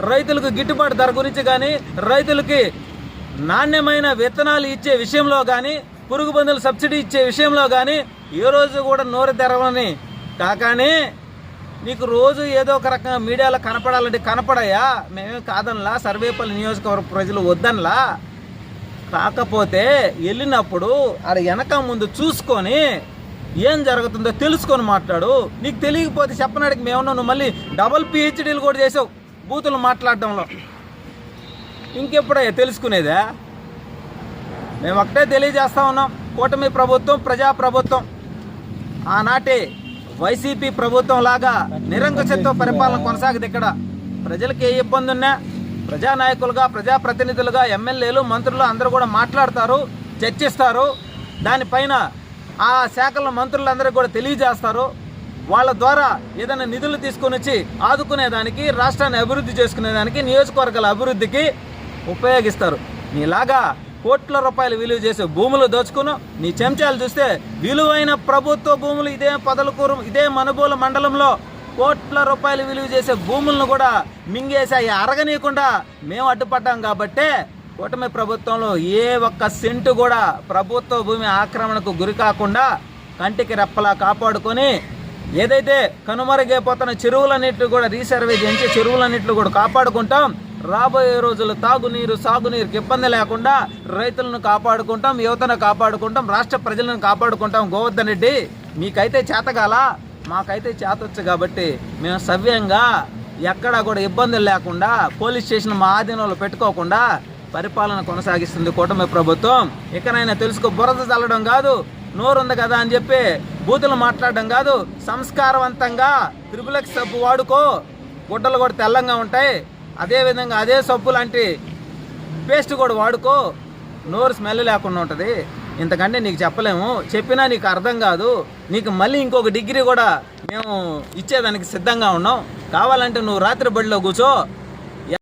రైతులకు గిట్టుబాటు ధర గురించి కానీ, రైతులకి నాణ్యమైన విత్తనాలు ఇచ్చే విషయంలో కానీ, పురుగు మందుల సబ్సిడీ ఇచ్చే విషయంలో కానీ ఏ రోజు కూడా నోరు తెరవని కాకానే నీకు రోజు ఏదో ఒక రకంగా మీడియాలో కనపడాలంటే కనపడయా. మేమే కాదనలా, సర్వేపల్లి నియోజకవర్గ ప్రజలు వద్దనలా. కాకపోతే వెళ్ళినప్పుడు ఆడ వెనక ముందు చూసుకొని ఏం జరుగుతుందో తెలుసుకొని మాట్లాడు. నీకు తెలియకపోతే చెప్పనాడికి మేమన్నా నువ్వు మళ్ళీ డబుల్ పిహెచ్డీలు కూడా చేసావు బూతులు మాట్లాడడంలో. ఇంకెప్పుడయ్యా తెలుసుకునేదా? మేము ఒకటే తెలియజేస్తా ఉన్నాం, కూటమి ప్రభుత్వం ప్రజాప్రభుత్వం ఆనాటి వైసీపీ ప్రభుత్వం లాగా నిరంకుశత్వ పరిపాలన కొనసాగదు. ఇక్కడ ప్రజలకు ఏ ఇబ్బంది ఉన్నా ప్రజానాయకులుగా, ప్రజాప్రతినిధులుగా, ఎమ్మెల్యేలు, మంత్రులు అందరూ కూడా మాట్లాడతారు, చర్చిస్తారు. దానిపైన ఆ శాఖల మంత్రులందరూ కూడా తెలియజేస్తారు. వాళ్ళ ద్వారా ఏదైనా నిధులు తీసుకొని వచ్చి ఆదుకునేదానికి, రాష్ట్రాన్ని అభివృద్ధి చేసుకునేదానికి, నియోజకవర్గాల అభివృద్ధికి ఉపయోగిస్తారు. నీలాగా కోట్ల రూపాయలు విలువ చేసే భూములు దోచుకును నీ చెంచాలు చూస్తే విలువైన ప్రభుత్వ భూములు ఇదే పొదలకూరు, ఇదే మనుబోలు మండలంలో కోట్ల రూపాయలు విలువ చేసే భూములను కూడా మింగేసి అరగనీయకుండా మేము అడ్డుపడ్డాం. కాబట్టే కూటమి ప్రభుత్వంలో ఏ ఒక్క సెంటు కూడా ప్రభుత్వ భూమి ఆక్రమణకు గురి కాకుండా కంటికి రెప్పలా కాపాడుకొని ఏదైతే కనుమరుగైపోతున్న చెరువులన్నింటినీ కూడా రీసర్వే చేయించి చెరువులన్నింటినీ కూడా కాపాడుకుంటాం. రాబోయే రోజులు తాగునీరు, సాగునీరుకి ఇబ్బంది లేకుండా రైతులను కాపాడుకుంటాం, యువతను కాపాడుకుంటాం, రాష్ట్ర ప్రజలను కాపాడుకుంటాం. గోవర్ధన్ రెడ్డి మీకైతే చేతగాల, మాకైతే చేతొచ్చు. కాబట్టి మేము సవ్యంగా ఎక్కడా కూడా ఇబ్బందులు లేకుండా పోలీస్ స్టేషన్ మా ఆధీనంలో పెట్టుకోకుండా పరిపాలన కొనసాగిస్తుంది కూటమి ప్రభుత్వం. ఇకనైనా తెలుసుకో, బురద చల్లడం కాదు, నోరుంది కదా అని చెప్పి బూతులు మాట్లాడడం కాదు. సంస్కారవంతంగా త్రిపులెక్స్ సబ్బు వాడుకో, గుడ్డలు కూడా తెల్లంగా ఉంటాయి. అదేవిధంగా అదే సబ్బు లాంటి పేస్ట్ కూడా వాడుకో, నోరు స్మెల్ లేకుండా ఉంటుంది. ఇంతకంటే నీకు చెప్పలేము, చెప్పినా నీకు అర్థం కాదు. నీకు మళ్ళీ ఇంకొక డిగ్రీ కూడా మేము ఇచ్చేదానికి సిద్ధంగా ఉన్నాం. కావాలంటే నువ్వు రాత్రి బడిలో కూర్చో,